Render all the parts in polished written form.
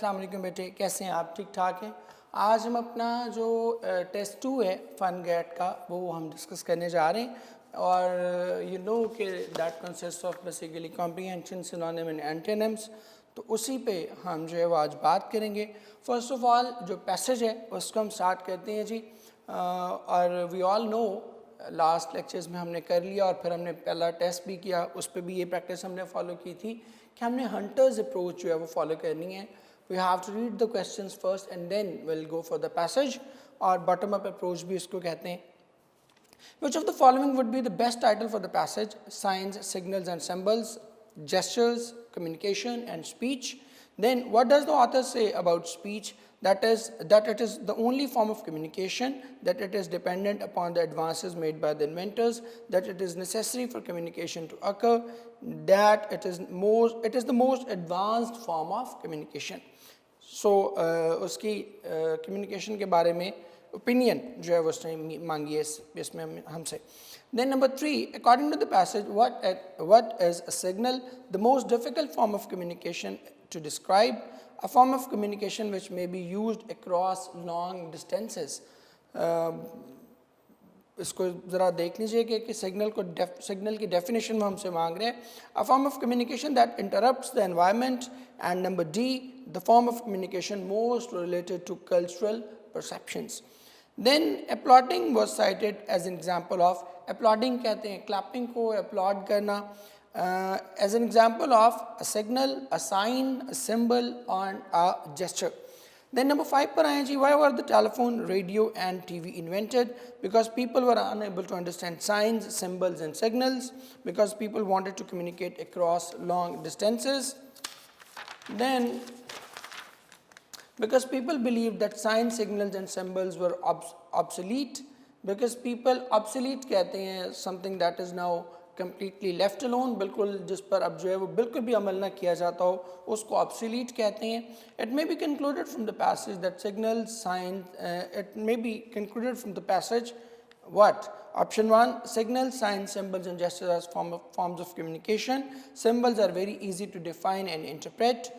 अस्सलाम वालेकुम बेटे, कैसे हैं आप? ठीक ठाक हैं? आज हम अपना जो टेस्ट 2 है फन गेट का वो हम डिस्कस करने जा रहे हैं और यू नो कि that consist of basically comprehension, synonym and antonyms. तो उसी पे हम जो है वो आज बात करेंगे। फर्स्ट ऑफ ऑल जो पैसेज है उसको हम स्टार्ट करते हैं जी। और we all know last lectures में हमने कर लिया और फिर हमने पहला टेस्ट भी किया, उस पर भी ये प्रैक्टिस हमने फॉलो की थी कि हमने हंटर्स अप्रोच जो है वो फॉलो करनी है। We have to read the questions first and then will go for the passage, और बॉटम अप अप्रोच भी इसको कहते हैं। Which of the following would be the best title for the passage? Signs, signals and symbols, gestures, communication and speech. Then what does the author say about speech? That it is the only form of communication, that it is dependent upon the advances made by the inventors, that it is necessary for communication to occur, that it is the most advanced form of communication. So उसकी communication के बारे में opinion जो है वो उसने मांगी है इसमें हमसे। Then number 3, according to the passage, what is a signal? The most difficult form of communication to describe, a form of communication which may be used across long distances. इसको ज़रा देख लीजिए कि सिग्नल की डेफिनेशन में हमसे मांग रहे हैं। A form of communication that interrupts the environment, and number D, the form of communication most related to cultural perceptions. Then applauding was cited as an example of, applauding कहते हैं clapping को, applaud करना, as an example of a signal, a sign, a symbol और a gesture. Then number 5 पर आए जी, why were the telephone, radio and TV invented? Because people were unable to understand signs, symbols and signals, because people wanted to communicate across long distances. Then because people believed that signs, signals and symbols were obsolete, because people obsolete कहते हैं something that is now completely left alone, बिल्कुल जिस पर अब जो है वो बिल्कुल भी अमल ना किया जाता हो उसको obsolete कहते हैं। It may be concluded from the passage that signals, signs, it may be concluded from the passage what? Option 1, signals, signs, symbols and gestures as forms of communication. Symbols are very easy to define and interpret.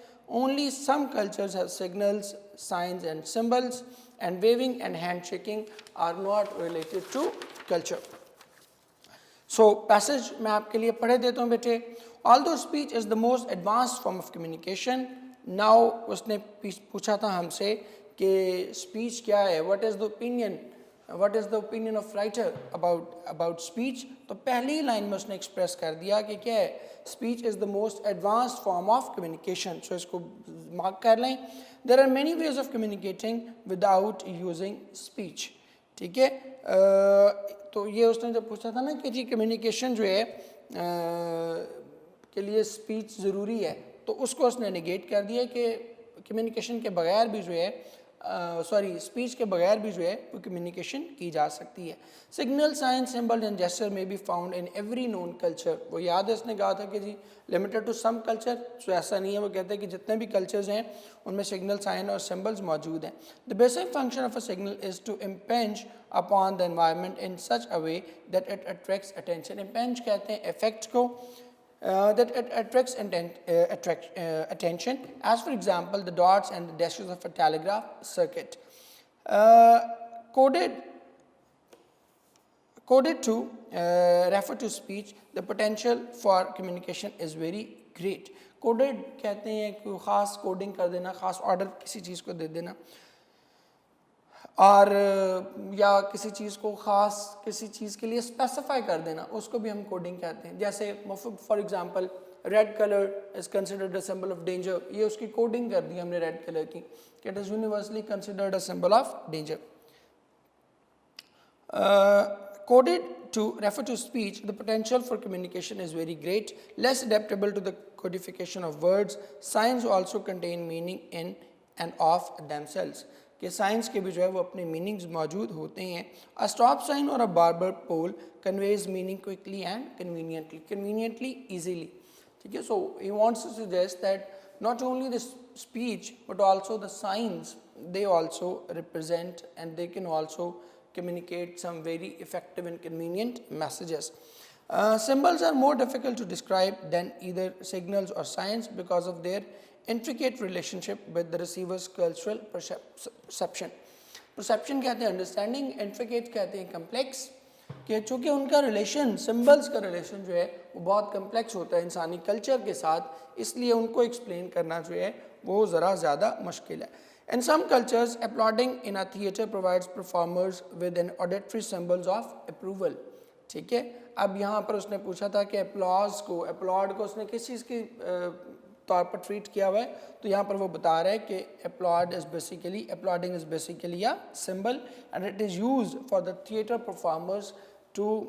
Only some cultures have signals, signs and symbols, and waving and handshaking are not related to culture. So passage मैं आपके लिए पढ़े देता हूँ बेटे। Although speech is the most advanced form of communication, now उसने पूछा था हमसे कि speech क्या है, what is the opinion of writer about speech। तो पहली लाइन में उसने एक्सप्रेस कर दिया कि क्या है, speech is the most advanced form of communication। so इसको मार्क कर लें। There are many ways of communicating without using speech। ठीक है, तो ये उसने जब पूछा था ना कि जी कम्युनिकेशन जो है के लिए स्पीच ज़रूरी है, तो उसको उसने नेगेट कर दिया कि कम्युनिकेशन के बगैर भी जो है स्पीच के बगैर भी जो है वो कम्युनिकेशन की जा सकती है। Signal, sign, symbol and gesture में be found in every known culture. वो याद है उसने कहा था कि जी limited to some culture, so ऐसा नहीं है। वो कहते हैं कि जितने भी कल्चर्स हैं उनमें सिग्नल, साइन और सिंबल्स मौजूद हैं। The basic function of a signal is to impinge upon the environment in such a way that it attracts attention. Impinge कहते हैं इफेक्ट को, that it attracts attention, as for example the dots and the dashes of a telegraph circuit. Coded to refer to speech, the potential for communication is very great. Coded कहते हैं कि ख़ास coding कर देना, ख़ास order किसी चीज़ को दे देना, और या किसी चीज़ को ख़ास किसी चीज़ के लिए स्पेसिफाई कर देना, उसको भी हम कोडिंग कहते हैं। जैसे for example red colour is considered a symbol of danger, ये उसकी कोडिंग कर दी हमने रेड कलर की, कि it is universally considered a symbol of danger. Coded to refer to speech, the potential for communication is very great, less adaptable to the codification of words. Signs also contain meaning in and of themselves, कि science के भी जो है वो अपने meanings मौजूद होते हैं। अ स्टॉप साइन और a barber pole conveys meaning quickly and conveniently easily. ठीक है, so he wants to suggest that not only the speech but also the signs, they also represent and they can also communicate some very effective and convenient messages. Symbols are more difficult to describe than either signals or signs because of their intricate relationship with the receiver's cultural perception. Perception कहते हैं understanding, intricate कहते हैं complex, कि चूँकि उनका relation, symbols का relation जो है वो बहुत कम्प्लेक्स होता है इंसानी कल्चर के साथ, इसलिए उनको एक्सप्लेन करना जो है वो ज़रा ज़्यादा मुश्किल है. In some cultures, applauding in a theatre provides performers with an auditory symbols of approval. ठीक है, अब यहाँ पर उसने पूछा था कि applause को, applaud को उसने किस चीज़ की तौर पर ट्रीट किया हुआ है, तो यहाँ पर वो बता रहा है कि applauding is basically a symbol and it is used for the theatre performers to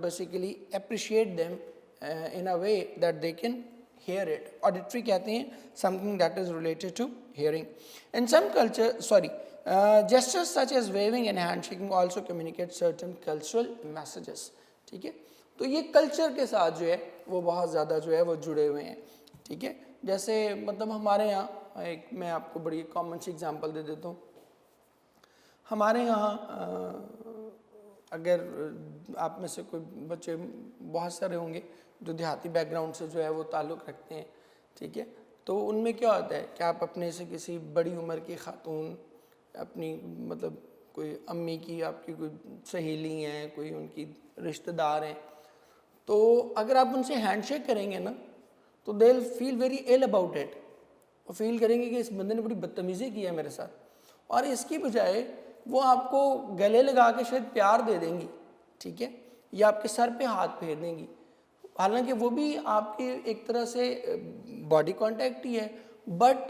basically appreciate them in a way that they can hear it. Auditory कहते हैं something that is related to hearing. In some culture, gestures such as waving and handshaking also communicate certain cultural messages. ठीक है, तो ये culture के साथ जो है वो बहुत ज़्यादा जो है वो जुड़े हुए हैं. ठीक है, जैसे मतलब हमारे यहाँ एक मैं आपको बड़ी कॉमन सी एग्जांपल दे देता हूँ. हमारे यहाँ अगर आप में से कोई बच्चे बहुत सारे होंगे जो देहाती बैकग्राउंड से जो है वो ताल्लुक़ रखते हैं. ठीक है, तो उनमें क्या होता है कि आप अपने से किसी बड़ी उम्र की खातून, अपनी मतलब कोई अम्मी की आपकी कोई सहेली हैं, कोई उनकी रिश्तेदार हैं, तो अगर आप उनसे हैंडशेक करेंगे ना तो they will feel very ill about it. वो फील करेंगे कि इस बंदे ने बड़ी बदतमीज़ी की है मेरे साथ, और इसकी बजाय वो आपको गले लगा के शायद प्यार दे देंगी. ठीक है, या आपके सर पे हाथ फेर देंगी, हालांकि वो भी आपके एक तरह से बॉडी कांटेक्ट ही है, बट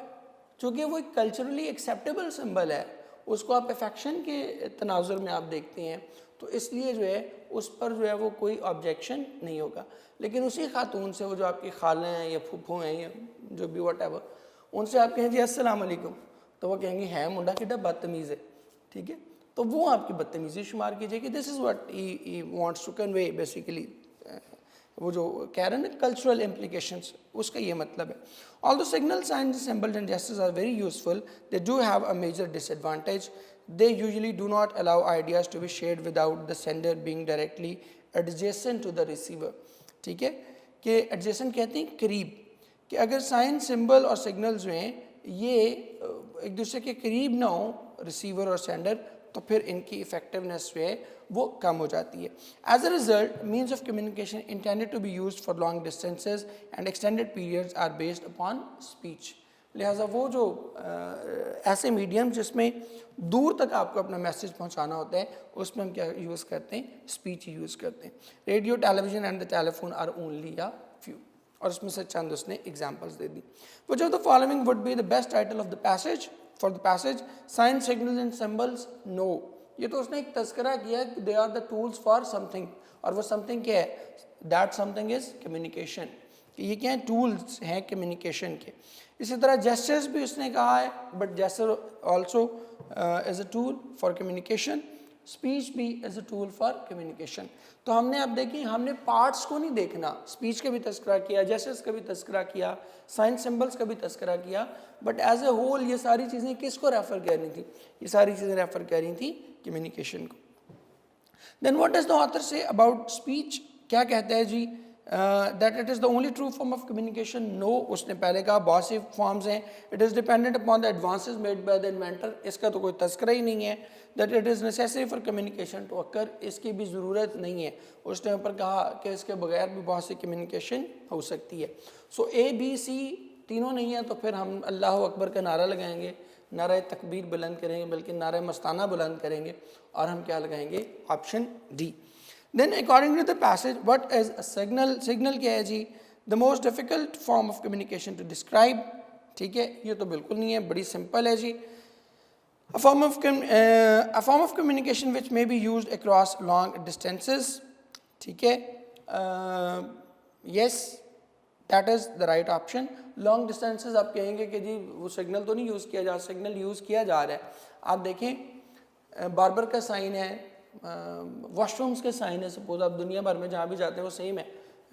चूँकि वो एक कल्चरली एक्सेप्टेबल सिंबल है, उसको आप अफेक्शन के तनाजुर में आप देखते हैं, तो इसलिए जो है उस पर जो है वो कोई ऑब्जेक्शन नहीं होगा. लेकिन उसी खातून से वो जो आपकी खालें हैं या फूफू हैं या जो भी वट एवर, उनसे आप कहें जी अस्सलाम वालेकुम, तो वो कहेंगे है मुंडा कितना बदतमीज़ है. ठीक है, तो वो आपकी बदतमीज़ी शुमार कीजिएगी. This is what he wants to convey basically. वो जो कह रहे हैं ना कल्चरल इम्प्लीकेशंस, उसका ये मतलब है. Although signal signs symbols and gestures are very useful, they do have a major disadvantage. They usually do not allow ideas to be shared without the sender being directly adjacent to the receiver. ठीक है, कि adjacent कहते हैं करीब, कि अगर sign symbol और signal जो हैं ये एक दूसरे के करीब ना हो रिसीवर और सेंडर, तो फिर इनकी इफेक्टिवनेस जो है वो कम हो जाती है. As a result, means of communication intended to be used for long distances and extended periods are based upon speech. लिहाजा वो जो ऐसे मीडियम जिसमें दूर तक आपको अपना मैसेज पहुंचाना होता है, उसमें हम क्या यूज़ करते हैं, स्पीच यूज़ करते हैं. Radio, television and the telephone are only a few, और उसमें से चंद उसने एग्जांपल्स दे दी. Which of the following would be the best title of the passage for the passage? Sign, signals and symbols? No. ये तो उसने एक तस्करा किया कि they are the tools for something, और वो समथिंग क्या है? That something is communication. ये क्या है? टूल्स हैं कम्युनिकेशन के. इसी तरह जेस्चर्स भी उसने कहा है, but gesture also as a tool for communication. Speech भी as a tool for communication. तो हमने अब देखिए, हमने पार्ट्स को नहीं देखना, स्पीच का भी तस्करा किया, जेस्चर्स का भी तस्करा किया, साइन सिंबल्स का भी तस्करा किया, बट एज ए होल ये सारी चीज़ें किसको रेफर कर रही थी? ये सारी चीज़ें रेफर कर रही थी कम्युनिकेशन को. Then what does the author say about speech? क्या कहता है जी? That it is the only true form of communication? No. उसने पहले कहा बहुत सी फॉर्म्स हैं. It is dependent upon the advances made by the inventor. इसका तो कोई तस्करा ही नहीं है. That it is necessary for communication to occur. इसकी भी ज़रूरत नहीं है. उसने ऊपर कहा कि इसके बगैर भी बहुत सी कम्युनिकेशन हो सकती है. सो ए बी सी तीनों नहीं है, तो फिर हम अल्लाह अकबर का नारा लगाएंगे, नारा तकबीर बुलंद करेंगे, बल्कि नारा मस्ताना बुलंद करेंगे, और हम क्या लगाएंगे? Option D. Then according to the passage, what is a signal? Signal क्या है जी? The most difficult form of communication to describe. ठीक है, ये तो बिल्कुल नहीं है, बड़ी सिंपल है जी. A form of communication which may be used across long distances. ठीक है, yes, that is the right option. Long distances आप कहेंगे कि जी वो सिग्नल तो नहीं यूज़ किया जा, सिग्नल यूज़ किया जा रहा है. आप देखें, बार्बर का साइन है, वॉशरूम्स के साइन है. सपोज आप दुनिया भर में जहाँ भी जाते हैं वो सेम है,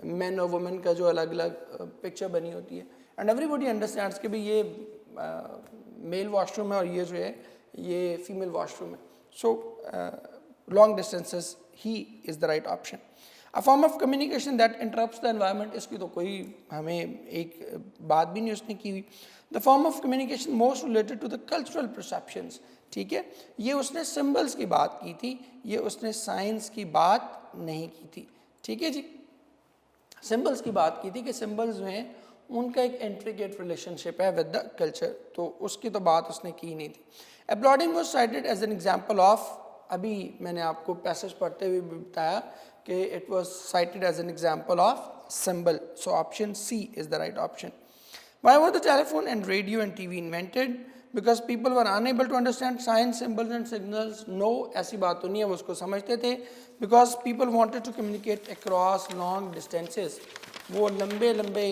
मैन और वुमेन का जो अलग अलग पिक्चर बनी होती है, एंड एवरीबॉडी अंडरस्टैंड्स कि भाई ये मेल वॉशरूम है और ये जो है ये फीमेल वॉशरूम है. So long distances he is the right option. A form of communication that interrupts the environment, इसकी तो कोई हमें एक बात भी नहीं उसने की हुई। The form of communication most related to the cultural perceptions, ठीक है, ये उसने सिंबल्स की बात की थी, ये उसने साइंस की बात नहीं की थी, ठीक है जी। सिंबल्स की बात की थी कि सिंबल्स जो हैं उनका एक इंट्रिकेट रिलेशनशिप है विद द कल्चर, तो उसकी तो बात उसने की नहीं थी। Applauding was cited as an example of, अभी मैंने आपको पैसेज पढ़ते हुए भी बताया कि it was cited as an example of symbol, so option C is the right option. Why were the telephone and radio and TV invented? Because people were unable to understand signs, symbols and signals. No, ऐसी बात तो नहीं है, वो उसको समझते थे। Because people wanted to communicate across long distances. वो लंबे लंबे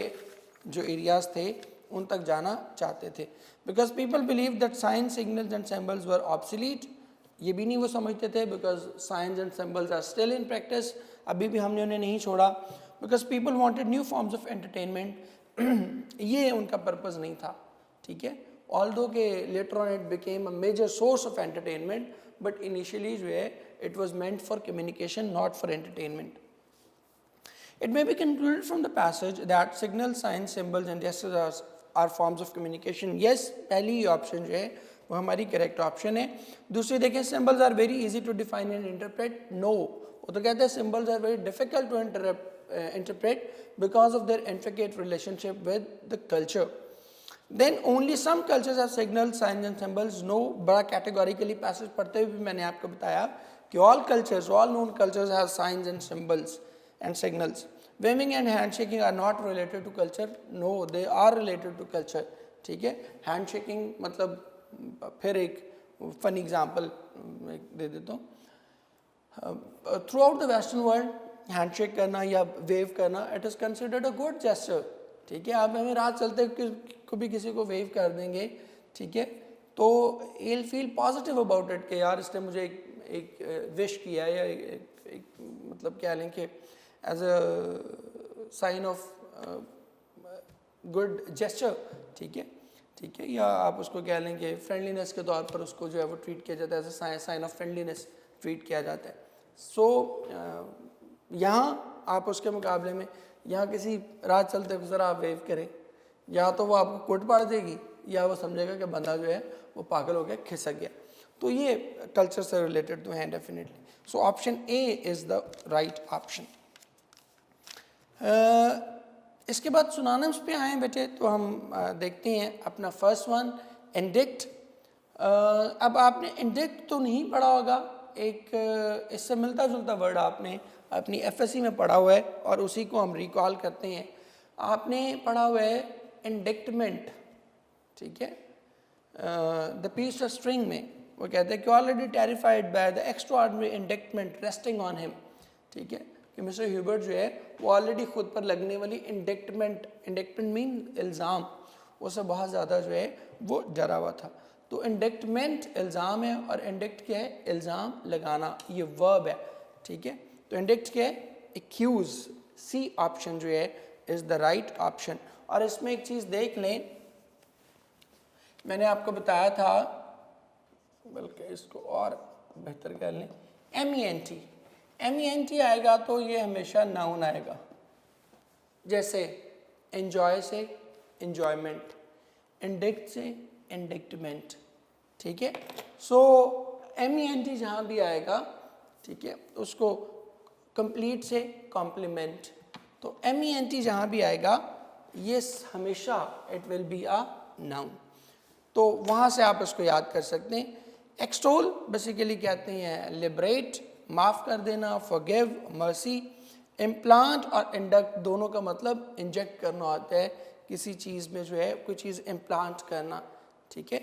जो एरियाज थे उन तक जाना चाहते थे। Because people believed that signs, signals and symbols were obsolete. ये भी नहीं वो समझते थे, because signs and symbols are still in practice. अभी भी हमने उन्हें नहीं छोड़ा। Because people wanted new forms of entertainment. ये उनका पर्पस नहीं था, ठीक है। ऑल्दो के later on it became a major source of entertainment, but initially जो है it was meant for communication, not for entertainment. It may be concluded from the passage that signal, signs, symbols and gestures are forms of communication. Yes, पहली option जो है वो हमारी correct option है। दूसरी देखें, symbols are very easy to define and interpret. No, वो तो कहते हैं symbols are very difficult to interpret because of their intricate relationship with the culture. Then only some cultures have signals, signs and symbols. No, बड़ा categorically passage पढ़ते हुए भी मैंने आपको बताया कि all cultures, all known cultures have signs and symbols and signals. Waving and handshaking are not related to culture. No, they are related to culture. ठीक है, handshaking मतलब फिर एक फनी एग्जाम्पल दे देता हूँ। Through out the western world handshake करना या wave करना it is considered a good gesture, ठीक है। आप हमें रात चलते को भी किसी को वेव कर देंगे, ठीक है, तो he'll feel positive about it कि यार इसने मुझे एक विश किया है, या एक मतलब क्या लें कि as a sign of good gesture, ठीक है, ठीक है। या आप उसको कह लें कि फ्रेंडलीनेस के तौर पर उसको जो है वो ट्रीट किया जाता है, as a sign of friendliness treat किया जाता है। सो यहाँ आप उसके मुकाबले में यहाँ किसी रात चलते को ज़रा आप वेव करें, या तो वो आपको कोट पाड़ देगी या वो समझेगा कि बंदा जो है वो पागल हो गया, खिसक गया। तो ये कल्चर से रिलेटेड तो हैं definitely. So option A is the right option. इसके बाद सुनानम्स पे आए बेटे, तो हम देखते हैं अपना फर्स्ट वन, इंडिक्ट। अब आपने इंडिक्ट तो नहीं पढ़ा होगा, एक इससे मिलता जुलता वर्ड आपने अपनी एफएससी में पढ़ा हुआ है और उसी को हम रिकॉल करते हैं। आपने पढ़ा हुआ है इंडिक्टमेंट, ठीक है। द पीस ऑफ स्ट्रिंग में वो कहते हैं कि already terrified by the extraordinary indictment resting on him, ठीक है, कि मिस्टर ह्यूबर्ट जो है वो ऑलरेडी खुद पर लगने वाली इंडिक्टमेंट मीन इल्ज़ाम, उससे बहुत ज़्यादा जो है वो डरा हुआ था। तो इंडिक्टमेंट इल्ज़ाम है और इंडिक्ट क्या है, इल्ज़ाम लगाना, ये वर्ब है, ठीक है। तो इंडिक्ट क्या है, एक्यूज। सी ऑप्शन जो है इज़ द राइट ऑप्शन। और इसमें एक चीज़ देख लें, मैंने आपको बताया था, बल्कि इसको और बेहतर कह लें, MENT आएगा तो ये हमेशा नाउन आएगा, जैसे एंजॉय से एंजॉयमेंट, इंडिक्ट से इंडिक्टमेंट, ठीक है। सो MENT जहाँ भी आएगा, ठीक है, उसको कंप्लीट से कॉम्प्लीमेंट, तो MENT जहाँ भी आएगा ये हमेशा it will be a noun, तो वहाँ से आप इसको याद कर सकते हैं। एक्सटोल बेसिकली कहते हैं लिबरेट, माफ़ कर देना, फॉरगिव, मर्सी। इम्प्लांट और इंडक्ट दोनों का मतलब इंजेक्ट करना होता है, किसी चीज़ में जो है कोई चीज़ इम्प्लांट करना, ठीक है।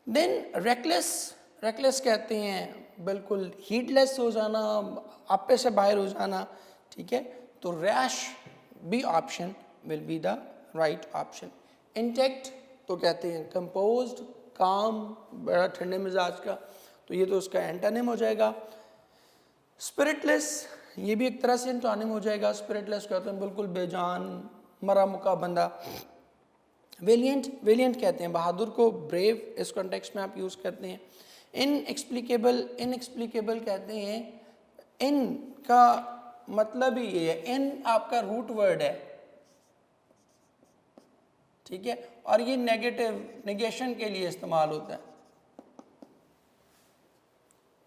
देन रेकलेस कहते हैं बिल्कुल हीडलेस हो जाना, आपे से बाहर हो जाना, ठीक है। तो rash B option will be the right option. Intact तो कहते हैं कंपोज्ड, काम, बड़ा ठंडे मिजाज का, तो ये तो उसका एंटोनिम हो जाएगा। स्पिरिटलेस ये भी एक तरह से एंटोनिम हो जाएगा, स्पिरिटलेस कहते हैं बिल्कुल बेजान, मरा मुका बंदा। वेलिएंट कहते हैं बहादुर को, ब्रेव इस कॉन्टेक्स्ट में आप यूज़ करते हैं। इनएक्सप्लिकेबल कहते हैं इन का मतलब ही ये है, इन आपका रूट वर्ड है, ठीक है, और ये नेगेशन के लिए इस्तेमाल होता है।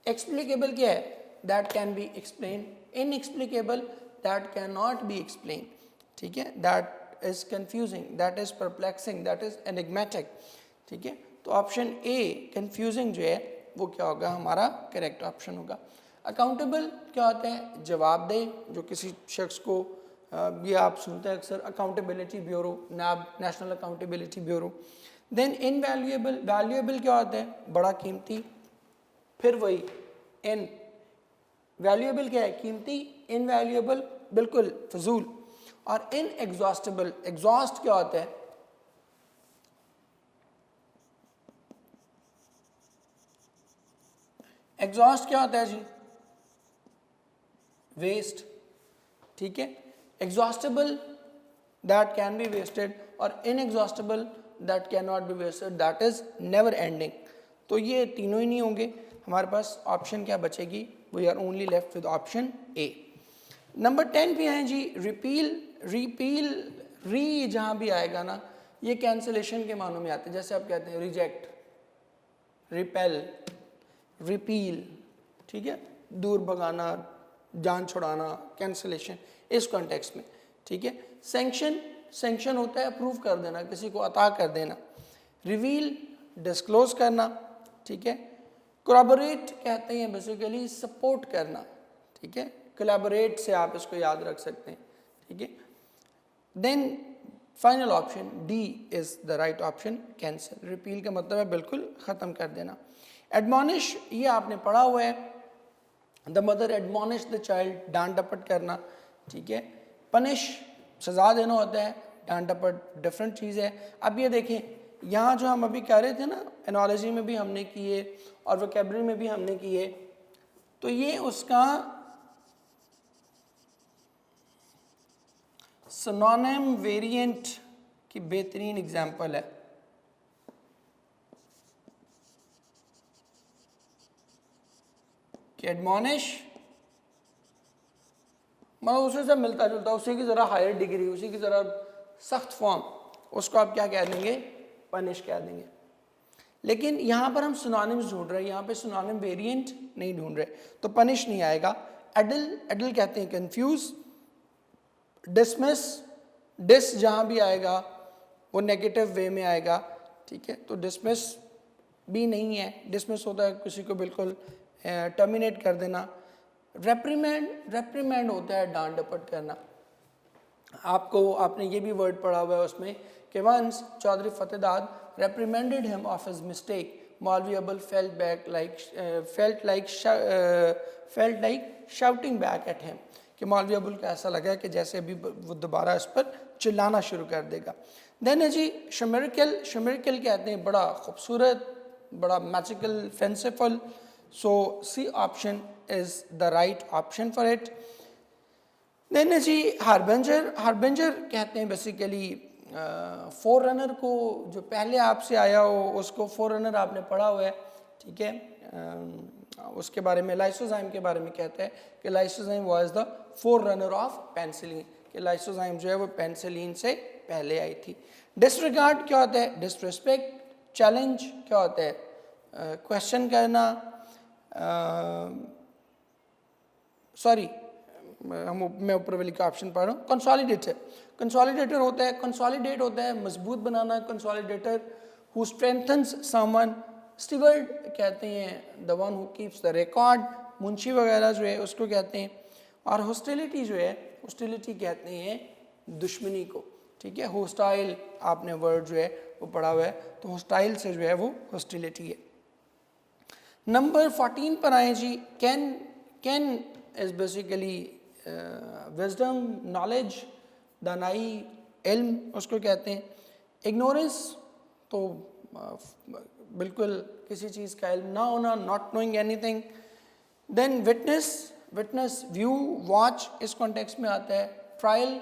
एक्सप्लिकेबल क्या है? That can B explain. Inexplicable, that can not B explain, ठीक है, that is confusing, that is perplexing, that is enigmatic, ठीक है। तो ऑप्शन ए कंफ्यूजिंग जो है वो क्या होगा, हमारा करेक्ट ऑप्शन होगा। अकाउंटेबल क्या होता है? जवाबदेह, जो किसी शख्स को ये आप सुनते हैं अक्सर, accountability bureau, NAB, national accountability bureau. Then invaluable, valuable क्या होता है? बड़ा कीमती, फिर वही इन वैल्यूएबल क्या है? कीमती, इनवैल्यूएबल बिल्कुल फजूल, और इनएग्जॉस्टेबल, एग्जॉस्ट क्या होता है? एग्जॉस्ट क्या होता है जी? वेस्ट, ठीक है। Exhaustible, that can be wasted, और inexhaustible, that can not be wasted, that is never ending. तो ये तीनों ही नहीं होंगे, हमारे पास ऑप्शन क्या बचेगी? We are only left with option A. Number 10 पे आए जी, रिपील। रिपील, री जहाँ भी आएगा ना, ये कैंसिलेशन के मानों में आते हैं। जैसे आप कहते हैं रिजेक्ट, रिपेल, रिपील, ठीक है, दूर भगाना, जान छुड़ाना, कैंसिलेशन, इस कॉन्टेक्स्ट में, ठीक है। सैंक्शन, सैंक्शन होता है अप्रूव कर देना, किसी को अता कर देना। रिवील, डिस्क्लोज करना, ठीक है। कोलैबोरेट कहते हैं बेसिकली सपोर्ट करना, ठीक है, कोलैबोरेट से आप इसको याद रख सकते हैं, ठीक है। Then final option D is the right option, cancel. Repeal का मतलब है बिल्कुल ख़त्म कर देना। एडमॉनिश, ये आपने पढ़ा हुआ है, द मदर एडमॉनिश द चाइल्ड, डांट डपट करना, ठीक है। पनिश, सज़ा देना होता है, डांट डपट डिफरेंट चीज़ है। अब ये देखें, यहाँ जो हम अभी कह रहे थे ना, एनोलॉजी में भी हमने किए और वोकैबुलरी में भी हमने किए, तो ये उसका सिनोनिम वेरिएंट की बेहतरीन एग्जाम्पल है। कि एडमॉनिश मतलब उसी से मिलता जुलता, उसी की ज़रा हायर डिग्री, उसी की ज़रा सख्त फॉर्म, उसको आप क्या कह देंगे? पनिश कह देंगे। लेकिन यहाँ पर हम सिनोनिम्स ढूंढ रहे हैं, यहाँ पे सिनोनिम वेरिएंट नहीं ढूंढ रहे, तो पनिश नहीं आएगा। एडल, एडल कहते हैं कंफ्यूज। डिसमिस, डिस जहाँ भी आएगा वो नेगेटिव वे में आएगा, ठीक है, तो डिसमिस भी नहीं है। डिसमिस होता है किसी को बिल्कुल टर्मिनेट कर देना। रेप्रीमेंड, रेप्रीमेंड होता है डांट डपट करना। आपको, आपने ये भी वर्ड पढ़ा हुआ है उसमें कि once Chaudhary Fatehdad reprimanded him of his mistake, Maulvi Abal felt like shouting back at him, कि मौलवी अबुल को ऐसा लगा कि जैसे अभी वो दोबारा इस पर चिल्लाना शुरू कर देगा। देन है जी शमिरकल, शमिरकल कहते हैं बड़ा खूबसूरत, बड़ा magical, fanciful. So C option is the right option for it. Then है जी हार्बेंजर, हार्बेंजर कहते हैं बेसिकली फोर रनर को, जो पहले आपसे आया हो उसको फोर रनर आपने पढ़ा हुआ है, ठीक है। उसके बारे में, लाइसोजाइम के बारे में कहता है कि lysozyme was the four runner of penicillin, कि लाइसोजाइम जो है वो पेनिसिलिन से पहले आई थी। डिसरिगार्ड क्या होता है? डिसरिस्पेक्ट। चैलेंज क्या होता है? क्वेश्चन करना, सॉरी मैं ऊपर वाली का ऑप्शन पढ़ रहा हूँ। कंसोलिडेटर, कंसोलिडेटर होता है, कंसोलिडेट होता है मजबूत बनाना, consolidator who strengthens someone. Steward कहते हैं the one who keeps the record, Munshi वगैरह जो है उसको कहते हैं। और हॉस्टिलिटी जो है, हॉस्टिलिटी कहते हैं दुश्मनी को, ठीक है। होस्टाइल आपने वर्ड जो है वो पढ़ा हुआ है, तो होस्टाइल से जो है वो हॉस्टिलिटी है। नंबर 14 पर आए जी, ken, ken is basically wisdom, knowledge, दानाई, इल्म उसको कहते हैं। इग्नोरेंस तो बिल्कुल किसी चीज़ का इल्म ना होना, not knowing anything. Then witness, witness view, watch इस कॉन्टेक्स्ट में आता है। ट्रायल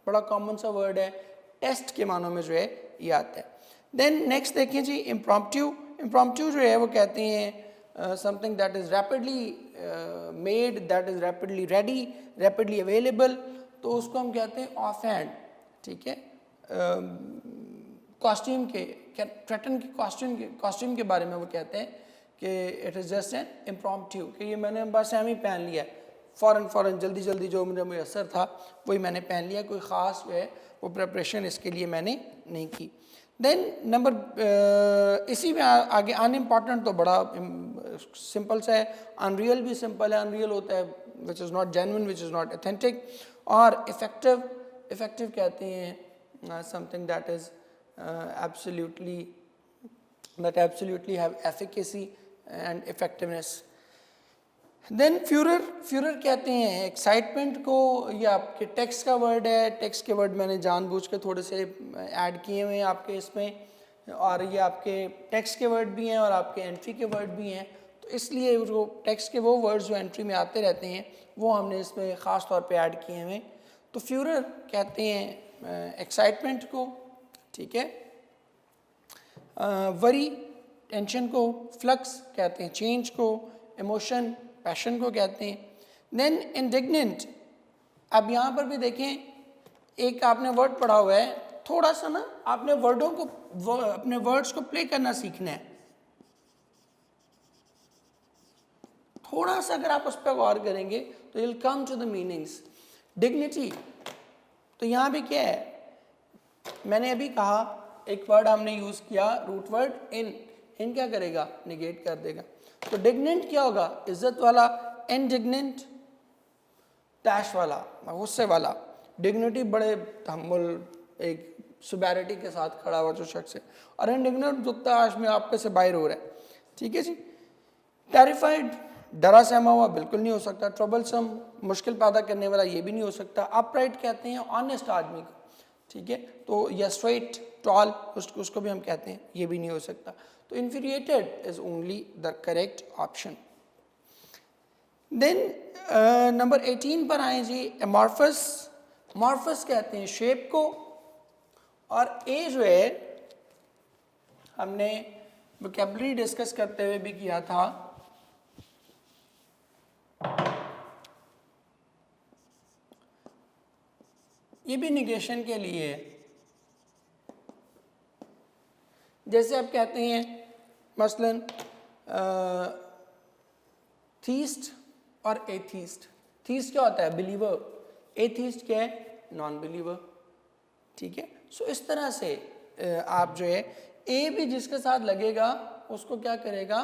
बड़ा कॉमन सा वर्ड है, टेस्ट के मानों में जो है ये आता है। देन नेक्स्ट देखें जी इम्प्रॉम्प्टू, इम्प्रॉम्प्टू जो है वो कहते हैं something that is rapidly made, that is rapidly ready, rapidly available, तो उसको हम कहते हैं ऑफ हैंड, ठीक है। कॉस्ट्यूम के ट्रेटन के कॉस्ट्यूम के बारे में वो कहते हैं कि it is just an impromptu, कि ये मैंने बस एम ही पहन लिया है, फ़ौरन जल्दी जो मुझे मुयसर था वही मैंने पहन लिया, कोई ख़ास जो है वो प्रिपरेशन इसके लिए मैंने नहीं की। देन नंबर इसी में आगे अनइम्पॉर्टेंट तो बड़ा सिंपल सा है, अनरियल भी सिंपल है, अनरियल होता है which is not genuine, which is not authentic, और इफ़ेक्टिव कहते हैं something that is absolutely have efficacy and effectiveness. Then furore कहते हैं एक्साइटमेंट को, ये आपके टेक्स्ट का वर्ड है, टेक्स्ट के वर्ड मैंने जानबूझ के थोड़े से ऐड किए हुए हैं आपके इसमें, और ये आपके टेक्स्ट के वर्ड भी हैं और आपके एंट्री के वर्ड भी हैं, तो इसलिए जो टेक्स्ट के वो वर्ड्स जो एंट्री में आते रहते हैं वो हमने इसमें ख़ास तौर पे ऐड किए हुए हैं। तो फ्यूरर कहते हैं एक्साइटमेंट को, ठीक है, वरी टेंशन को, फ्लक्स कहते हैं चेंज को, इमोशन पैशन को कहते हैं। देन इंडिग्नेंट, अब यहाँ पर भी देखें एक आपने वर्ड पढ़ा हुआ है, थोड़ा सा ना आपने वर्डों को अपने वर्ड्स को प्ले करना सीखना है, थोड़ा सा अगर आप उस पर गौर करेंगे तो will come to the meanings. Dignity, तो यहाँ भी क्या है, मैंने अभी कहा एक वर्ड हमने यूज़ किया रूट वर्ड इन क्या करेगा, निगेट कर देगा, तो डिग्नेंट क्या होगा, इज्जत वाला, इनडिग्नेंट डैश वाला, गुस्से वाला, डिग्निटी बड़े तहम्मुल एक सुबैरिटी के साथ खड़ा हुआ जो शख्स है, और इनडिग्नेंट जो ताश में आपके से बाहर हो रहा है, ठीक है जी। टेरिफाइड, डरा सहमा हुआ बिल्कुल नहीं हो सकता, ट्रबलसम मुश्किल पैदा करने वाला ये भी नहीं हो सकता, अपराइट कहते हैं ऑनेस्ट आदमी को, ठीक है, तो या स्ट्रेट टॉल उसको भी हम कहते हैं, ये भी नहीं हो सकता, तो infuriated is only the correct option. Then number 18 पर आए जी, एमॉर्फस, मॉर्फस कहते हैं शेप को, और ए जो है हमने वोकैबुलरी डिस्कस करते हुए भी किया था, ये भी निगेशन के लिए है। जैसे आप कहते हैं मसलन थीस्ट और एथीस्ट, थीस्ट क्या होता है, बिलीवर, एथीस्ट क्या है, नॉन बिलीवर, ठीक है। सो इस तरह से आप जो है ए भी जिसके साथ लगेगा उसको क्या करेगा,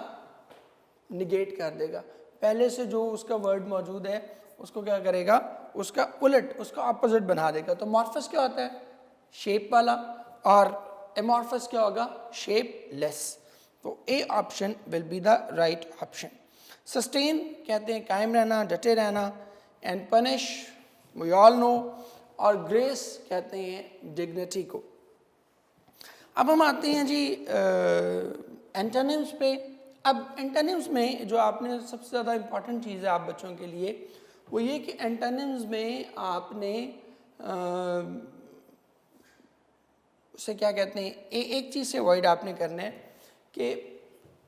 निगेट कर देगा, पहले से जो उसका वर्ड मौजूद है उसको क्या करेगा, उसका उलट, उसका ऑपोजिट बना देगा। तो मॉर्फस क्या होता है, शेप वाला, और एमॉर्फस क्या होगा, शेप लेस, तो A option will be the right option. Sustain कहते हैं कायम रहना, डटे रहना, and punish we all know, और ग्रेस कहते हैं डिग्निटी को। अब हम आते हैं जी एंटोनिम्स पे। अब एंटोनिम्स में जो आपने सबसे ज़्यादा इम्पॉर्टेंट चीज़ है आप बच्चों के लिए वो ये कि एंटोनिम्स में आपने उसे क्या कहते हैं, एक चीज़ से अवॉइड आपने करना है कि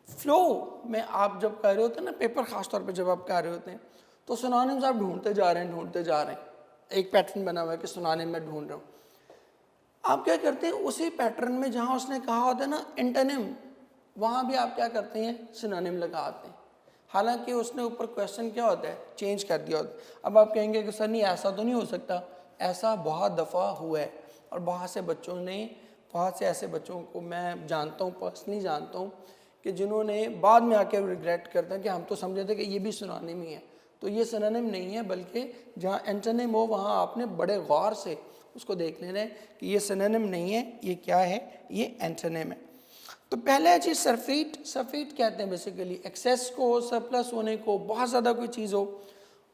फ्लो में आप जब कर रहे होते हैं ना, पेपर ख़ास तौर पे जब आप कर रहे होते हैं तो सिनोनिम्स आप ढूंढते जा रहे हैं, एक पैटर्न बना हुआ है कि सिनोनिम में ढूंढ रहा हूँ। आप क्या करते हैं, उसी पैटर्न में जहाँ उसने कहा होता है ना एंटोनिम, वहाँ भी आप क्या करते हैं, सिनोनिम लगाते हैं, हालांकि उसने ऊपर क्वेश्चन क्या होता है, चेंज कर दिया होता है। अब आप कहेंगे कि सर नहीं ऐसा तो नहीं हो सकता, ऐसा बहुत दफ़ा हुआ है, और बहुत से ऐसे बच्चों को मैं जानता हूँ, पर्सनली जानता हूँ, कि जिन्होंने बाद में आके रिग्रेट करते हैं कि हम तो समझे थे कि ये भी सिनोनिम ही है, तो ये सिनोनिम नहीं है, बल्कि जहाँ एंटोनिम हो वहाँ आपने बड़े गौर से उसको देख लेना है कि ये सिनोनिम नहीं है, ये क्या है, ये एंटोनिम है। तो पहला है जी सरफीट कहते हैं बेसिकली एक्सेस को, सरप्लस होने को, बहुत ज़्यादा कोई चीज़ हो।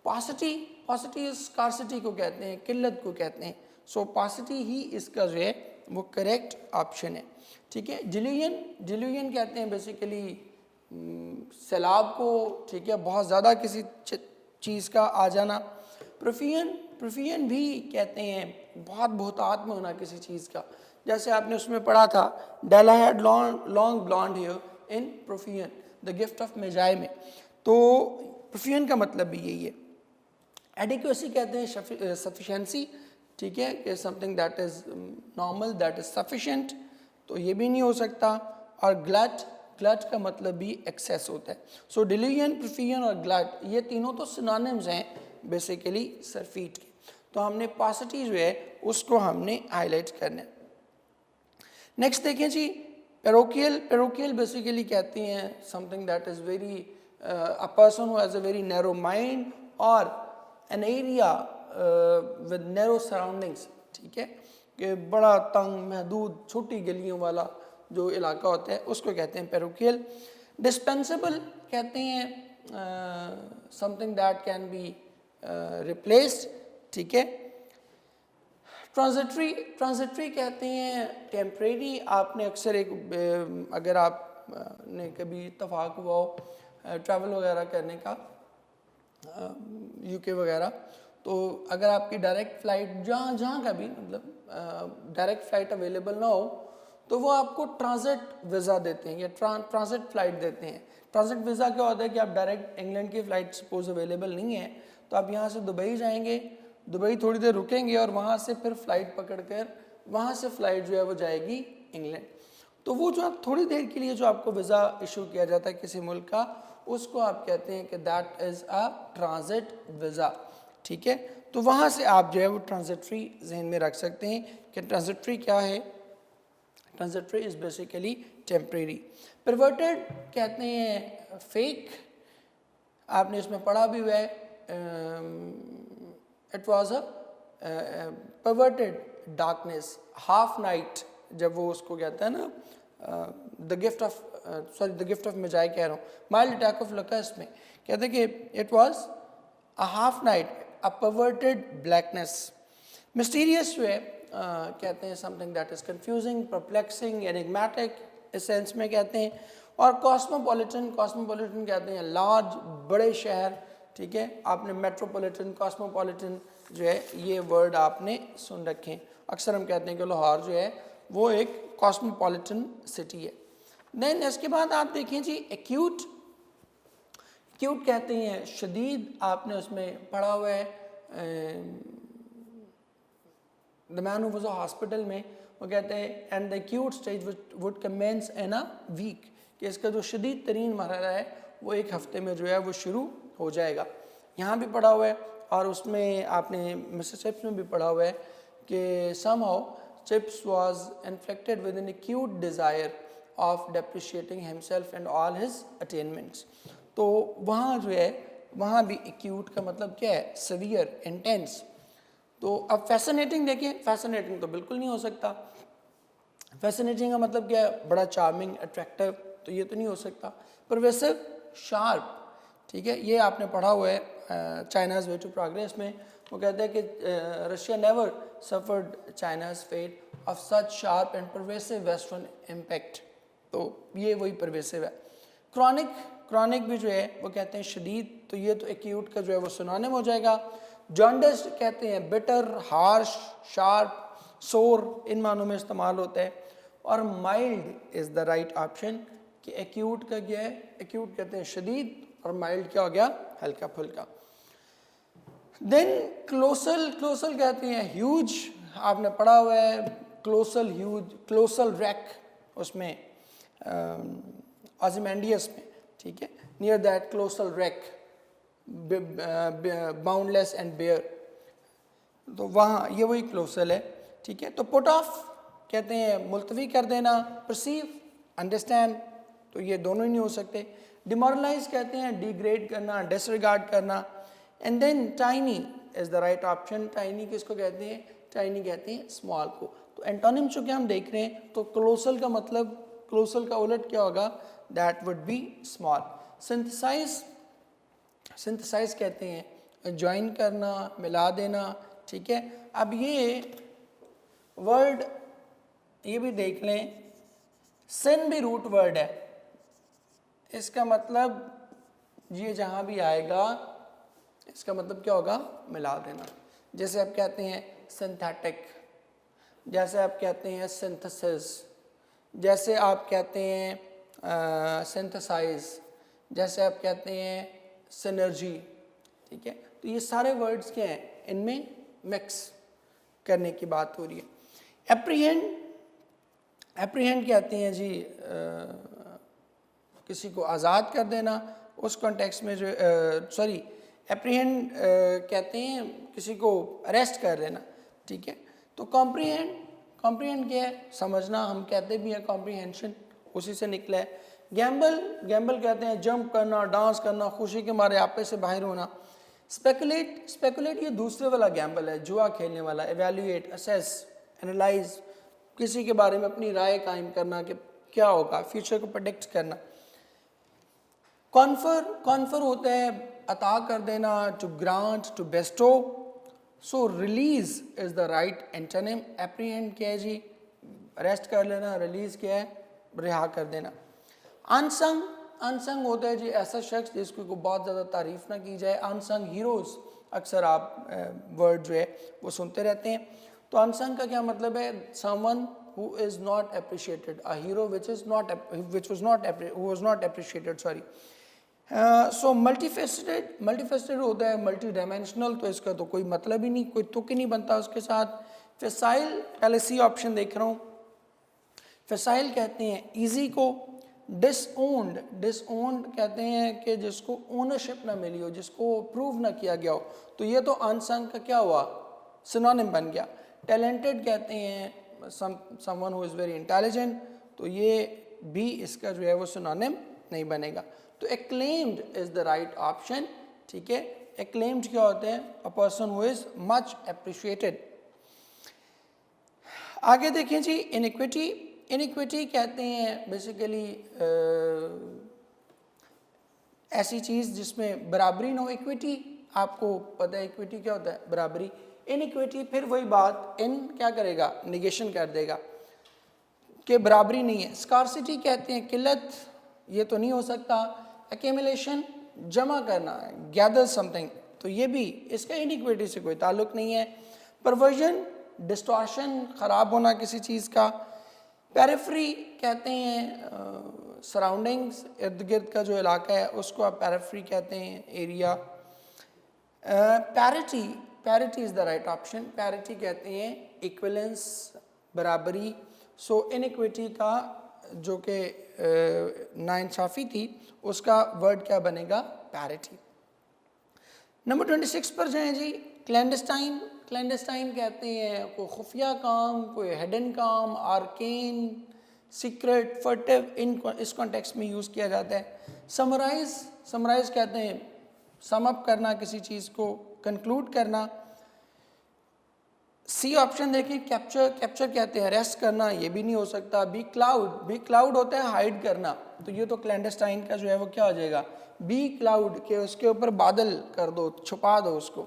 पॉसिटी स्कार्सिटी को कहते हैं, किल्लत को कहते हैं, सो पॉसिटी ही इसका जो है वो करेक्ट ऑप्शन है, ठीक है। डिल्यूजन कहते हैं बेसिकली सैलाब को, ठीक है, बहुत ज़्यादा किसी चीज़ का आ जाना। प्रोफियन भी कहते हैं बहुत बहुतात में होना किसी चीज़ का, जैसे आपने उसमें पढ़ा था Della had long blonde hair in profusion, the gift of Magi में। तो प्रोफिशिएंट का मतलब भी यही है। एडिक्वेसी कहते हैं सफिशेंसी, ठीक है, कि something that is normal, that is sufficient, तो ये भी नहीं हो सकता। और ग्लट, ग्लट का मतलब भी एक्सेस होता है। सो डिलीजन, प्रोफिशिएंट और ग्लट ये तीनों तो सिनोनिम्स हैं बेसिकली सरफीट के। तो हमने पासिटी जो है उसको हमने हाईलाइट करना है। नेक्स्ट देखें जी, पैरोकियल। पैरोकियल बेसिकली कहती हैं something that is very a person who has a very narrow mind और an area with narrow surroundings, ठीक है, कि बड़ा तंग महदूद छोटी गलियों वाला जो इलाका होता है उसको कहते हैं पैरोकियल। डिस्पेंसेबल कहते हैं something that can be replaced, ठीक है। ट्रांजिटरी, ट्रांजिटरी कहते हैं टेम्परेरी। आपने अक्सर एक अगर आप ने कभी इत्तफाक हुआ हो ट्रैवल वगैरह करने का यूके वगैरह, तो अगर आपकी डायरेक्ट फ़्लाइट जहाँ का भी मतलब डायरेक्ट फ़्लाइट अवेलेबल ना हो तो वो आपको ट्रांजिट वीज़ा देते हैं या ट्रांजिट फ़्लाइट देते हैं। ट्रांजिट वीज़ा क्या होता है कि आप डायरेक्ट इंग्लैंड की फ़्लाइट सपोज अवेलेबल नहीं है तो आप यहाँ से दुबई जाएंगे, दुबई थोड़ी देर रुकेंगे और वहाँ से फिर फ़्लाइट पकड़कर वहाँ से फ़्लाइट जो है वो जाएगी इंग्लैंड। तो वो जो थोड़ी देर के लिए जो आपको वीज़ा इशू किया जाता है किसी मुल्क का, उसको आप कहते हैं कि that is a transit visa, ठीक है। तो वहाँ से आप जो है वो ट्रांजिटरी जहन में रख सकते हैं कि ट्रांजिटरी क्या है। Transitory is basically temporary. Perverted कहते हैं फेक, आपने इसमें पढ़ा भी हुआ है। It was a perverted darkness, half night, जब वो उसको कहता है ना the gift of the gift of Magi कह रहा हूँ, माइल्ड अटैक ऑफ लकस में कहते हैं कि it was a half night, a perverted blackness. Mysterious जो है कहते हैं something that is confusing, perplexing, enigmatic इस सेंस में कहते हैं। और कॉस्मोपॉलिटन, कॉस्मोपॉलिटन कहते हैं लार्ज, बड़े शहर, ठीक है। आपने मेट्रोपॉलिटन, कॉस्मोपॉलिटन जो है ये वर्ड आपने सुन रखे हैं। अक्सर हम कहते हैं कि लाहौर जो है वो एक कॉस्मोपॉलिटन सिटी है। देन इसके बाद आप देखें जी एक्यूट। एक्यूट कहते हैं शदीद, आपने उसमें पढ़ा हुआ है the man who was hospital में, वो कहते हैं and the acute stage would commence in a week, कि इसका जो शदीद तरीन मरहला है वो एक हफ्ते में जो है वो शुरू हो जाएगा। यहाँ भी पढ़ा हुआ है और उसमें आपने मिस्टर चिप्स में भी पढ़ा हुआ है कि somehow chips was infected with an acute desire of depreciating himself and all his attainments. तो वहाँ जो है वहाँ भी एक्यूट का मतलब क्या है, सीवियर, इंटेंस। तो अब फैसिनेटिंग देखें, फैसिनेटिंग तो बिल्कुल नहीं हो सकता। फैसिनेटिंग का मतलब क्या है, बड़ा चार्मिंग, अट्रैक्टिव, तो ये तो नहीं हो सकता। परवेसिव, शार्प, ठीक है, ये आपने पढ़ा हुआ है चाइनाज़ वे टू प्रोग्रेस में। वो कहते हैं कि Russia never suffered China's fate of such sharp and pervasive western impact, तो ये वही परवेसिव है। क्रॉनिक, क्रॉनिक भी जो है वो कहते हैं शदीद, तो ये तो एक्यूट का जो है वो सिनोनिम हो जाएगा। जॉन्डिस कहते हैं बिटर, हार्श, शार्प, सोर, इन मानों में इस्तेमाल होता है। और mild is the right option, कि एक्यूट का क्या है, एक्यूट कहते हैं शदीद और माइल्ड क्या हो गया, हल्का फुल्का। देन क्लोसल, क्लोसल कहते हैं ह्यूज, आपने पढ़ा हुआ है क्लोसल ह्यूज, क्लोसल रैक उसमें ऑजिमेंडियस में, ठीक है, near that colossal wreck, boundless and bare, तो वहाँ ये वही क्लोसल है, ठीक है। तो पुट ऑफ कहते हैं मुलतवी कर देना, परसीव, अंडरस्टैंड, तो ये दोनों ही नहीं हो सकते। डिमोरलाइज कहते हैं डिग्रेड करना, डिसरिगार्ड करना। And then tiny is the right option. Tiny किसको कहते हैं, टाइनी कहते हैं स्मॉल को। तो एंटोनिम चूँकि हम देख रहे हैं तो क्लोसल का मतलब, क्लोसल का उलट क्या होगा, that would be small. Synthesize, synthesize कहते हैं ज्वाइन करना, मिला देना, ठीक है। अब ये वर्ड ये भी देख लें, सिन भी रूट वर्ड है, इसका मतलब ये जहाँ भी आएगा इसका मतलब क्या होगा, मिला देना। जैसे आप कहते हैं सिंथेटिक, जैसे आप कहते हैं सिंथेसिस, जैसे आप कहते हैं सिंथेसाइज, जैसे आप कहते हैं सिनर्जी, ठीक है। तो ये सारे वर्ड्स क्या हैं, इनमें मिक्स करने की बात हो रही है। एप्रीहेंड, एप्रीहेंड कहते हैं जी किसी को आज़ाद कर देना, उस कॉन्टेक्स्ट में जो सॉरी एप्रीहेंड कहते हैं किसी को अरेस्ट कर लेना, ठीक है। तो कॉम्प्रीहेंड, कॉम्प्रीहेंड क्या है, समझना, हम कहते भी हैं कॉम्प्रीहेंशन, उसी से निकला है। गैम्बल, गैम्बल कहते हैं जंप करना, डांस करना, खुशी के मारे आपे से बाहर होना। स्पेकुलेट, स्पेकुलेट ये दूसरे वाला गैम्बल है, जुआ खेलने वाला। एवेल्यूएट, असेस, एनालाइज, किसी के बारे में अपनी राय कायम करना कि क्या होगा, फ्यूचर को प्रेडिक्ट करना। कॉन्फर, कॉन्फर होता है अता कर देना, to grant, to bestow. So release is the right antonym. Apprehend क्या है जी, अरेस्ट कर लेना, रिलीज क्या है, रिहा कर देना। अनसंग, अनसंग होता है जी ऐसा शख्स जिसको बहुत ज़्यादा तारीफ ना की जाए। अनसंग हीरोज़ अक्सर आप वर्ड जो है वो सुनते रहते हैं। तो अनसंग का क्या मतलब है, someone who is not appreciated, a hero which is not, which was not, who was not appreciated, sorry. So multifaceted, multifaceted होता है मल्टी डायमेंशनल, तो इसका तो कोई मतलब ही नहीं, कोई तुक ही नहीं बनता उसके साथ। फैसाइल, पहले सी ऑप्शन देख रहा हूँ। फैसाइल कहते हैं ईजी को। डिसओन्ड, डिसओन्ड कहते हैं कि जिसको ओनरशिप ना मिली हो, जिसको प्रूव ना किया गया हो, तो ये तो अनसंग का क्या हुआ, सिनोनिम बन गया। टैलेंटेड कहते हैं someone who is very intelligent, तो ये भी इसका जो है वो सिनोनिम नहीं बनेगा। तो acclaimed is the right option, ठीक है। एक्लेम्ड क्या होते हैं, अ person who is much appreciated. आगे देखें जी, इनइक्विटी, इनइक्विटी कहते हैं बेसिकली ऐसी चीज़ जिसमें बराबरी ना हो। इक्विटी आपको पता है, इक्विटी क्या होता है, बराबरी। इनइक्विटी फिर वही बात, इन क्या करेगा, निगेशन कर देगा कि बराबरी नहीं है। स्कार्सिटी कहते हैं किल्लत, ये तो नहीं हो सकता। एक्यूमुलेशन, जमा करना, गैदर समथिंग, तो ये भी इसका इनइक्विटी से कोई ताल्लुक नहीं है। परवर्जन, डिस्टॉर्शन, ख़राब होना किसी चीज़ का। पेरिफेरी कहते हैं सराउंडिंग्स, इर्द गिर्द का जो इलाका है उसको आप पेरिफेरी कहते हैं, area. Parity, parity is the right option. Parity कहते हैं इक्विलेंस, बराबरी। सो इनइक्विटी का जो कि नाइंसाफ़ी थी उसका वर्ड क्या बनेगा, पैरिटी। नंबर 26 पर जाएं जी, क्लैंडस्टाइन। क्लैंडस्टाइन कहते हैं कोई खुफिया काम, कोई हिडन काम, आर्केन, सीक्रेट, फर्टिव, इस कॉन्टेक्स्ट में यूज़ किया जाता है। समराइज, समराइज कहते हैं सम अप करना, किसी चीज़ को कंक्लूड करना। सी ऑप्शन देखिए, कैप्चर, कैप्चर कहते हैं अरेस्ट करना, ये भी नहीं हो सकता। बी क्लाउड, बी क्लाउड होता है हाइड करना, तो ये तो क्लैंडस्टाइन का जो है वो क्या हो जाएगा, बी क्लाउड, के उसके ऊपर बादल कर दो, छुपा दो उसको।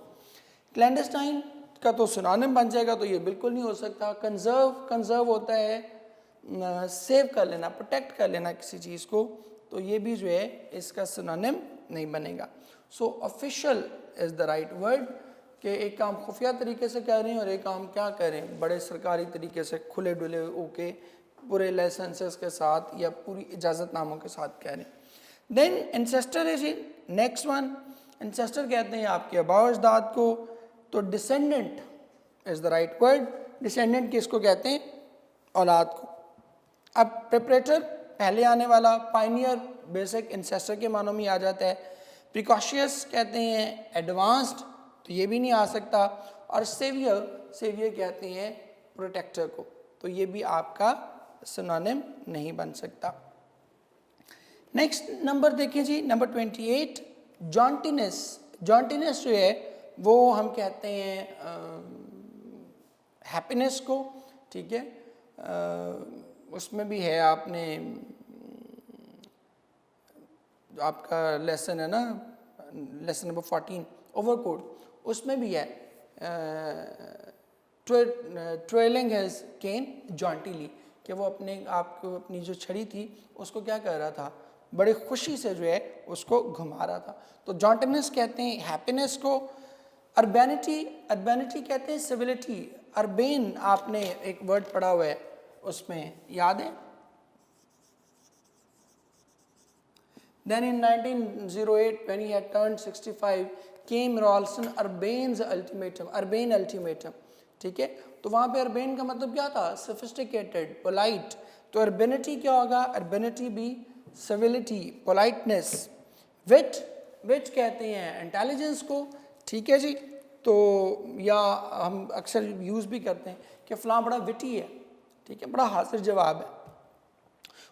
क्लैंडस्टाइन का तो सिनोनिम बन जाएगा, तो ये बिल्कुल नहीं हो सकता। कंजर्व, कंजर्व होता है सेव कर लेना, प्रोटेक्ट कर लेना किसी चीज़ को, तो ये भी जो है इसका सिनोनिम नहीं बनेगा। सो official is the right word, कि एक काम खुफिया तरीके से कर रहे हैं और एक काम क्या कर रहे हैं, बड़े सरकारी तरीके से खुले डुले होके पूरे लाइसेंसेस के साथ या पूरी इजाज़तनामों के साथ कह रहे हैं। Then ancestor is next one. Ancestor कहते हैं आपके आबा अजदाद को, तो descendant is the right word. Descendant किसको कहते हैं, औलाद को। अब प्रिपरेटर पहले आने वाला, पाइनियर बेसिक इंसेस्टर के मानों में आ जाता है। प्रिकॉशियस कहते हैं एडवांस्ड, तो ये भी नहीं आ सकता। और सेवियर, सेवियर कहते हैं प्रोटेक्टर को, तो ये भी आपका सिनोनिम नहीं बन सकता। नेक्स्ट नंबर देखिए जी, नंबर 28, जॉन्टिनेस। जॉन्टिनेस जो है वो हम कहते हैं हैप्पीनेस को, ठीक है। उसमें भी है, आपने आपका लेसन है ना, लेसन नंबर 14 ओवरकोट, उसमें भी है ट्रेलिंग हिज केन जॉन्टीली, कि वो अपने आप को, अपनी जो छड़ी थी उसको क्या कर रहा था, बड़ी खुशी से जो है उसको घुमा रहा था। तो जॉन्टिनेस कहते हैं हैप्पीनेस को। अर्बेनिटी, अर्बेनिटी कहते हैं सिविलिटी। अर्बेन आपने एक वर्ड पढ़ा हुआ है, उसमें याद है, Then in 1908, when he had turned 65, came Rawlinson Urbain's ultimatum, Urbain ultimatum. ठीक है, तो वहाँ पे अर्बेन का मतलब क्या था? Sophisticated, polite. तो अर्बेनिटी क्या होगा? अर्बेनिटी भी सिविलिटी, पोलाइटनेस. विट, विच कहते हैं इंटेलिजेंस को. ठीक है जी. तो या हम अक्सर यूज़ भी करते हैं कि फ़लाँ बड़ा विटी है. ठीक है, बड़ा हाजिर जवाब है.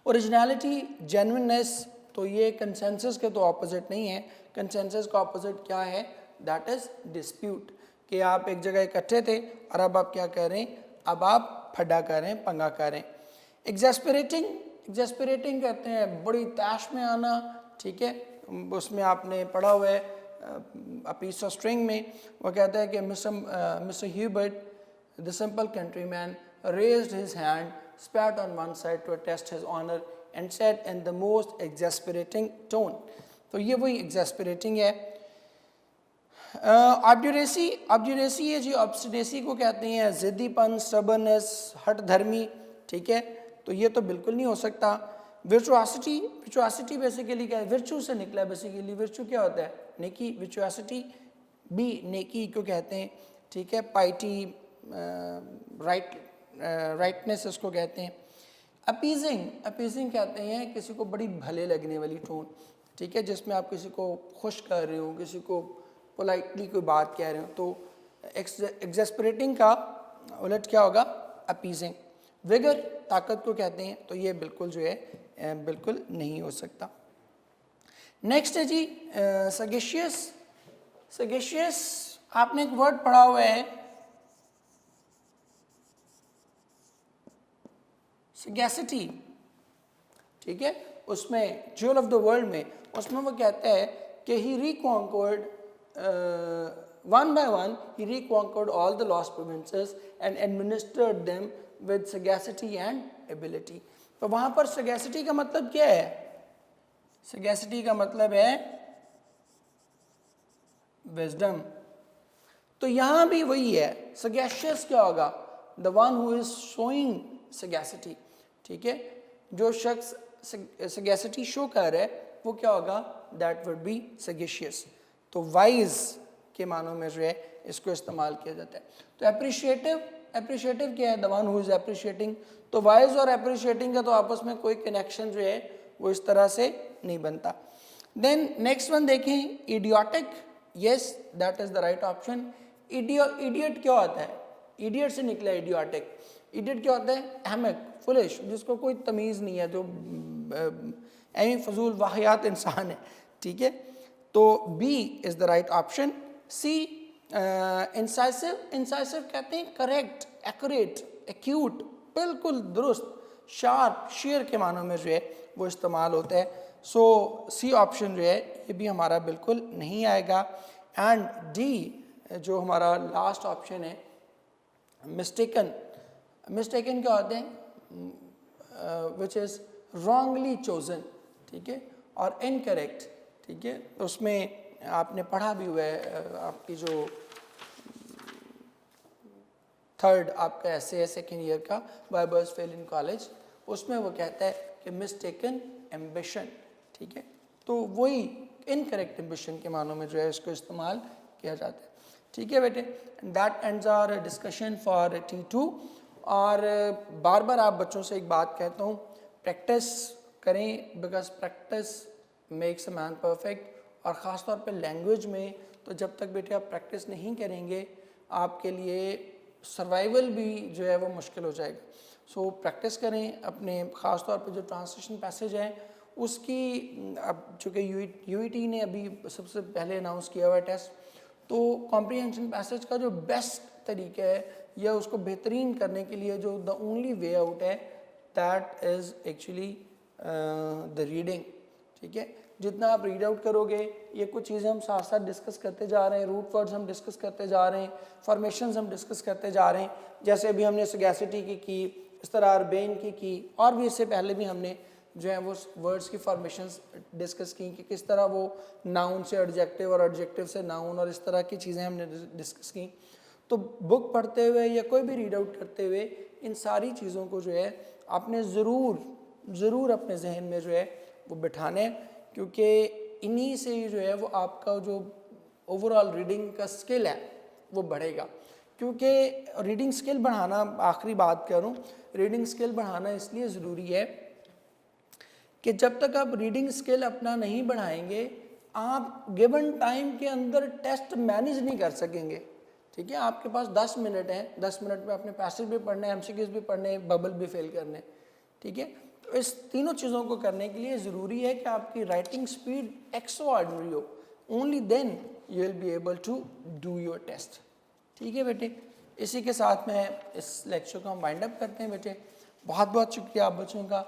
ओरिजिनलिटी, जेन्युइननेस, तो ये कंसेंसस के तो ऑपोजिट नहीं है. कंसेंसस का ऑपोजिट क्या है? That is dispute. कि आप एक जगह इकट्ठे थे और अब आप क्या कर रहे हैं? अब आप फड्डा कर रहे हैं, पंगा कर रहे हैं. एग्जेस्परेटिंग, एग्जेस्परेटिंग कहते हैं बड़ी तैश में आना. ठीक है, उसमें आपने पढ़ा हुआ है अ पीस ऑफ स्ट्रिंग में, वो कहता है कि mister Hubert the simple countryman raised his hand, spat on one side to attest his honor and said in the most exasperating tone. तो ये वही exasperating है. ऑब्जुरेसी, ऑब्जुरेसी है जी. ऑब्स्टिनेसी को कहते हैं ज़िद्दीपन, स्टबर्ननेस, हठ धर्मी. ठीक है, तो ये तो बिल्कुल नहीं हो सकता. विर्चुआसिटी, विर्चुआसिटी बेसिकली क्या है? विर्चू से निकला है बेसिकली. विर्चू क्या होता है? नेकी. विर्चुआसिटी भी नेकी को कहते हैं. ठीक है, पाइटी, राइटनेस इसको कहते हैं. अपीजिंग, अपीजिंग कहते हैं किसी को बड़ी भले लगने वाली टोन. ठीक है, जिसमें आप किसी को खुश कर रहे हो, किसी को पोलाइटली कोई बात कह रहे हो. तो एग्जेस्परेटिंग का उलट क्या होगा? अपीजिंग. विगर, ताकत को कहते हैं. तो ये बिल्कुल जो है बिल्कुल नहीं हो सकता. नेक्स्ट है जी सगेशियस. सगेशियस आपने एक वर्ड पढ़ा हुआ है सगैसिटी. ठीक है, उसमें ज्वेल ऑफ द वर्ल्ड में उसमें वो कहता है कि ही रिकॉन्कर्ड one by one he reconquered all the lost provinces and administered them with sagacity and ability. तो वहाँ पर sagacity का मतलब क्या है? sagacity का मतलब है wisdom. तो यहाँ भी वही है. sagacious क्या होगा? the one who is showing sagacity. ठीक है, जो शख्स sagacity शो कर रहा है वो क्या होगा? that would be sagacious. तो वाइज के मानों में जो है इसको इस्तेमाल किया जाता है. तो एप्रिशिएटिव, एप्रिशिएटिव क्या है? The one who is appreciating. तो वाइज और एप्रिशिएटिंग का तो आपस में कोई कनेक्शन जो है वो इस तरह से नहीं बनता. देन नेक्स्ट वन देखें, idiotic. Yes, that is the right option. Idiot क्या होता है? इडियट से निकला इडियोटिक. इडियट क्या होता है? अहमक, फुलिश, जिसको कोई तमीज़ नहीं है, जो ऐ फजूल वाहियात इंसान है. ठीक है, तो B is the right option. C incisive. Incisive कहते हैं करेक्ट, एक्यूरेट, एक्यूट, बिल्कुल दुरुस्त, शार्प, शेयर के मानों में जो है वो इस्तेमाल होता है. सो सी ऑप्शन जो है ये भी हमारा बिल्कुल नहीं आएगा. एंड डी जो हमारा लास्ट ऑप्शन है मिस्टेकन. मिस्टेकन क्या होते हैं? Which is wrongly chosen. ठीक है, और इनकरेक्ट. ठीक है, तो उसमें आपने पढ़ा भी हुआ है. आपकी जो थर्ड आपका ऐसे है सेकेंड ईयर का, why boys fail in college, उसमें वो कहता है कि मिस्टेकन एम्बिशन. ठीक है, तो वही इनकरेक्ट एम्बिशन के मानों में जो है इसको इस्तेमाल किया जाता है. ठीक है बेटे, that ends our discussion for T2. और बार बार आप बच्चों से एक बात कहता हूँ, प्रैक्टिस करें, because practice makes a man perfect. और ख़ास तौर पे लैंग्वेज में तो जब तक बेटे आप प्रैक्टिस नहीं करेंगे आपके लिए सर्वाइवल भी जो है वो मुश्किल हो जाएगा. सो प्रैक्टिस करें अपने, ख़ास तौर पे जो ट्रांसलेशन पैसेज है उसकी. अब चूँकि UET ने अभी सबसे पहले अनाउंस किया हुआ है टेस्ट, तो कॉम्प्रीहेंशन पैसेज का जो बेस्ट तरीका है या उसको बेहतरीन करने के लिए जो द ओनली वे आउट है, that is actually the reading. ठीक है, जितना आप रीड आउट करोगे, ये कुछ चीज़ें हम साथ साथ डिस्कस करते जा रहे हैं, रूट वर्ड्स हम डिस्कस करते जा रहे हैं, फॉर्मेशंस हम डिस्कस करते जा रहे हैं. जैसे अभी हमने सगैसिटी की, इस तरह अर्बेन की, और भी इससे पहले भी हमने जो है वो वर्ड्स की फॉर्मेशंस डिस्कस की कि किस तरह वो नाउन से एडजेक्टिव और एडजेक्टिव से नाउन और इस तरह की चीज़ें हमने डिस्कस की. तो बुक पढ़ते हुए या कोई भी रीड आउट करते हुए इन सारी चीज़ों को जो है आपने ज़रूर अपने जहन में जो है वो बिठाने, क्योंकि इन्हीं से ही जो है वो आपका जो ओवरऑल रीडिंग का स्किल है वो बढ़ेगा। क्योंकि रीडिंग स्किल बढ़ाना, आखिरी बात करूं, रीडिंग स्किल बढ़ाना इसलिए ज़रूरी है कि जब तक आप रीडिंग स्किल अपना नहीं बढ़ाएंगे आप गिवन टाइम के अंदर टेस्ट मैनेज नहीं कर सकेंगे। ठीक है, आपके पास 10 मिनट हैं, 10 मिनट में अपने पैसेज भी पढ़ने, एमसीक्यूज भी पढ़ने, बबल भी फेल करने। ठीक है, तो इस तीनों चीज़ों को करने के लिए ज़रूरी है कि आपकी राइटिंग स्पीड एक्सो ऑर्डिनरी हो। Only then you will be able to do your test. ठीक है बेटे, इसी के साथ में इस लेक्चर को हम वाइंड अप करते हैं बेटे। बहुत बहुत शुक्रिया आप बच्चों का।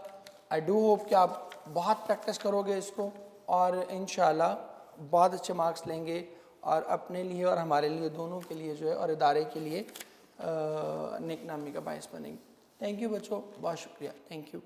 आई डू होप कि आप बहुत प्रैक्टिस करोगे इसको और इंशाल्लाह बहुत अच्छे मार्क्स लेंगे और अपने लिए और हमारे लिए दोनों के लिए जो है और इदारे के लिए नेक नामी का बायस बनेंगे। थैंक यू बच्चों, बहुत शुक्रिया, थैंक यू।